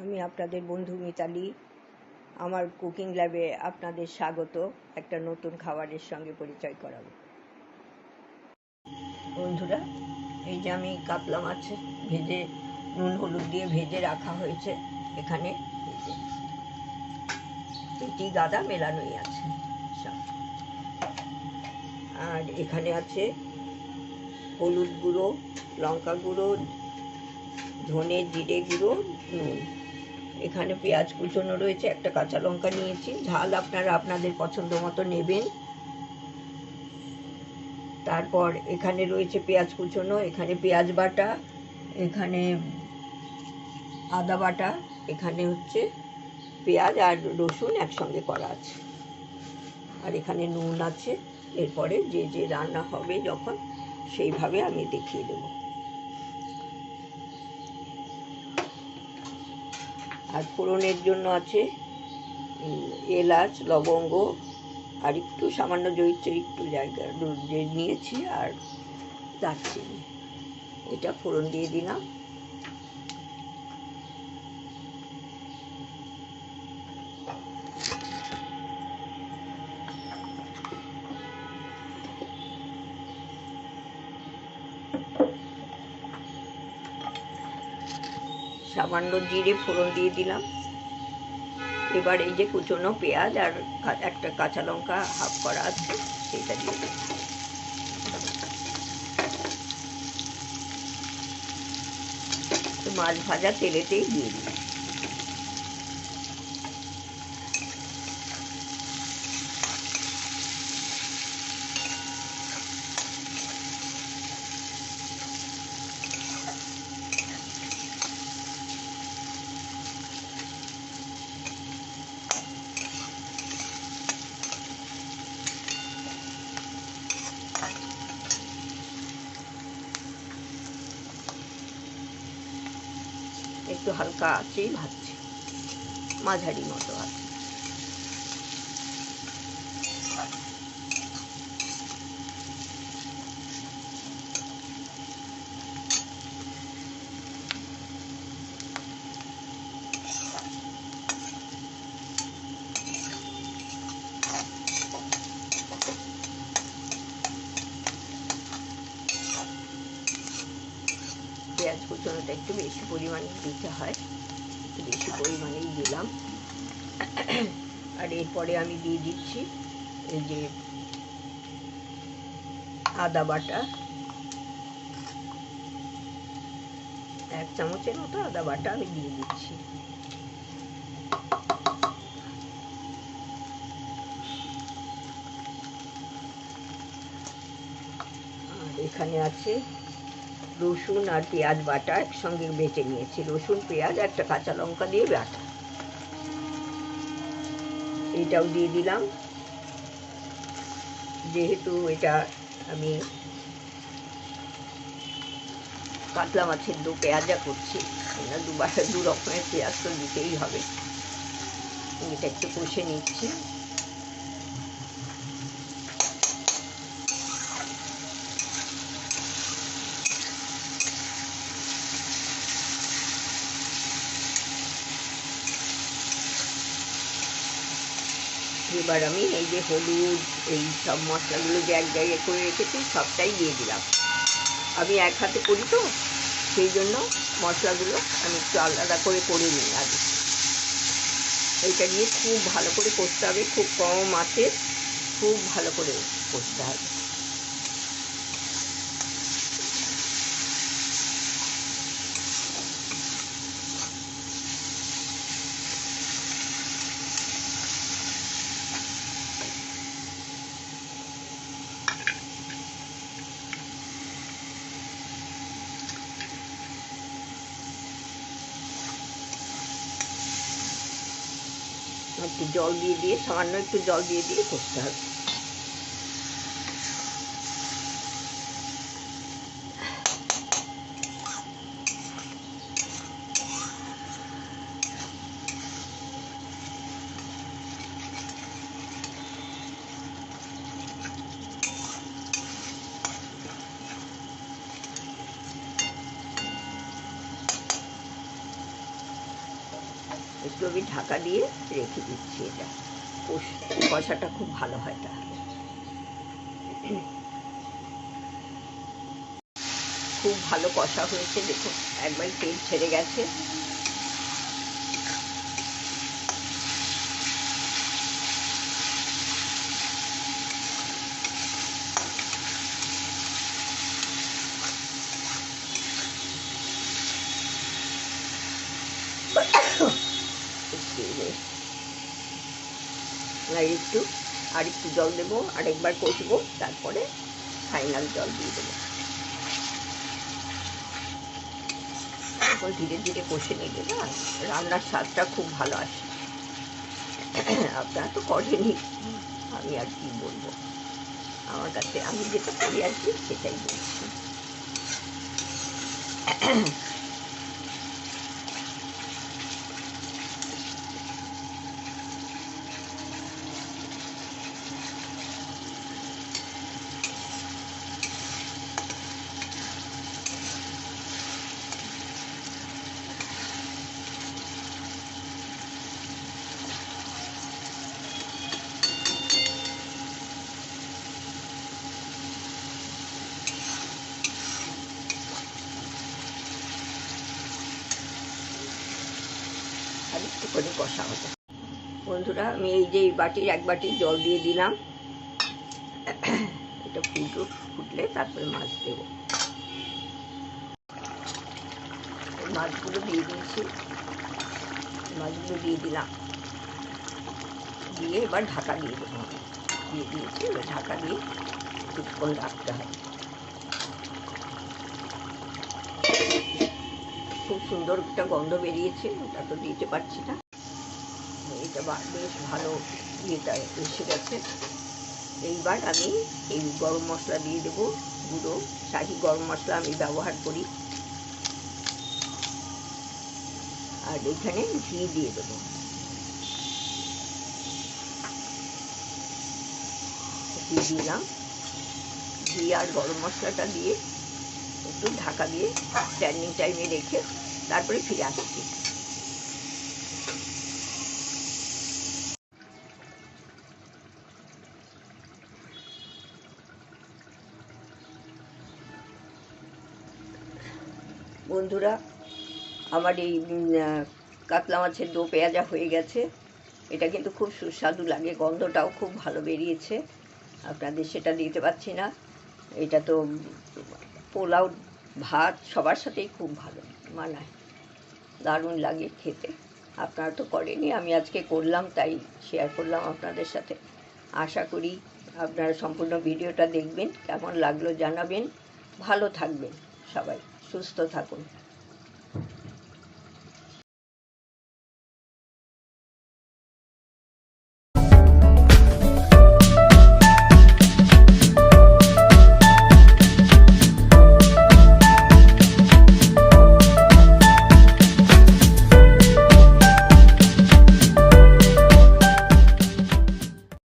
আমি আপনাদের বন্ধু মিতালি। আমার কুকিং ল্যাবে আপনাদের স্বাগত। একটা নতুন খাবারের সঙ্গে পরিচয় করাবো। বন্ধুরা, এই যে আমি কাতলা মাছ ভেজে নুন হলুদ দিয়ে ভেজে রাখা হয়েছে। এখানে এই যে পেটি গাদা মেলানোই আছে সব। আর এখানে আছে হলুদ গুঁড়ো, লঙ্কা গুঁড়ো, ধনে জিরে গুঁড়ো, নুন। এখানে পেঁয়াজ কুচোনো রয়েছে, একটা কাঁচা লঙ্কা নিয়েছি। ঝাল আপনারা আপনাদের পছন্দ মতো নেবেন। তারপর এখানে রয়েছে পেঁয়াজ কুচোনো, এখানে পেঁয়াজ বাটা, এখানে আদা বাটা, এখানে হচ্ছে পেঁয়াজ আর রসুন একসঙ্গে করা আছে, আর এখানে নুন আছে। এরপরে যে যে রান্না হবে যখন সেইভাবে আমি দেখিয়ে দেব। আর ফোড়নের জন্য আছে এলাচ, লবঙ্গ, আর একটু সামান্য জয়িত্রের একটু জায়গা যে নিয়েছি, আর দারচিনি। এটা ফোড়ন দিয়ে দিলাম। সামান্য জিরে ফোড়ন দিয়ে দিলাম। এবার এই যে কুচনো পেঁয়াজ আর একটা কাঁচা লঙ্কা হাফ করা আছে সেটা দিয়ে দিলাম। মাছ ভাজা তেলেতেই দিয়ে দিলাম। একটু হালকা আঁচেই ভাজছি, মাঝারি মতো আছে। পেঁয়াজ কুচনোটা একটু বেশি পরিমাণে দিতে হয়, একটু বেশি পরিমাণেই দিলাম। আর এরপরে আমি দিয়ে দিচ্ছি এই যে আদা বাটা, 1 চামচের মতো আদা বাটা আমি দিয়ে দিচ্ছি। আর এখানে আছে রসুন আর পেঁয়াজ বাটা একসঙ্গে বেটে নিয়েছি। রসুন, পেঁয়াজ, একটা কাঁচা লঙ্কা দিয়ে বাটা, এটাও দিয়ে দিলাম। যেহেতু এটা আমি কাতলা মাছের দু পেঁয়াজা করছি, দু রকমের পেঁয়াজ তো দিতেই হবে। এটা একটু কষে নিচ্ছি। এবার আমি এই যে হলুদ, এই সব মশলাগুলো যে এক জায়গায় করে রেখেছি সবটাই দিয়ে দিলাম। আমি এক হাতে করি তো, সেই জন্য মশলাগুলো আমি একটু আলাদা করে নিই আগে। এইটা দিয়ে খুব ভালো করে কষতে হবে, খুব কম আঁচে খুব ভালো করে কষতে হবে। একটু জল দিয়ে সামান্য একটু জল দিয়ে কষতে হবে। একটু আমি ঢাকা দিয়ে রেখে দিচ্ছি। এটা কষাটা খুব ভালো হয়। তাহলে খুব ভালো কষা হয়েছে, দেখুন একবার তেল ছেড়ে গেছে। আর একটু জল দেবো, আরেকবার কষবো, তারপরে ফাইনাল জল দিয়ে দেবো। এখন ধীরে ধীরে কষে নিলে না রান্নার স্বাদটা খুব ভালো আসে। আপনারা তো করেনি, আমি আর কি বলবো, আমার কাছে আমি যেটা করি আর কি সেটাই বলছি। আর একটু করে কষা হবে। বন্ধুরা, আমি এই যে বাটির 1 বাটি জল দিয়ে দিলাম। এটা ফুটলে তারপরে মাছ দেবো। মাছগুলো দিয়ে দিয়েছি, মাছগুলো দিয়ে দিলাম, দিয়ে এবার ঢাকা দিয়ে দেবো। দিয়ে দিয়েছি, এবার ঢাকা দিয়ে কিছুক্ষণ রাখতে হবে। খুব সুন্দর একটা গন্ধ বেরিয়েছে, ওটা তো দিতে পারছি না। এটা বেশ ভালো ইয়েটা এসে গেছে। এইবার আমি এই গরম মশলা দিয়ে দেবো, গুঁড়ো শাহি গরম মশলা আমি ব্যবহার করি। আর এখানে ঘি দিয়ে দেবো। ঘি দিলাম, ঘি আর গরম মশলাটা দিয়ে একটু ঢাকা দিয়ে স্ট্যান্ডিং টাইমে রেখে তারপরে ফিরে আসছি। বন্ধুরা, আমার এই কাতলা মাছের দো পেঁয়াজা হয়ে গেছে। এটা কিন্তু খুব সুস্বাদু লাগে, গন্ধটাও খুব ভালো বেরিয়েছে। আপনাদের সেটা দিতে পারছি না। এটা তো পোলাও, ভাত সবার সাথেই খুব ভালো মানায়, দারুণ লাগে খেতে। আপনারা তো করেনি, আমি আজকে করলাম, তাই শেয়ার করলাম আপনাদের সাথে। আশা করি আপনারা সম্পূর্ণ ভিডিওটা দেখবেন, কেমন লাগলো জানাবেন। ভালো থাকবেন সবাই, সুস্থ থাকুন।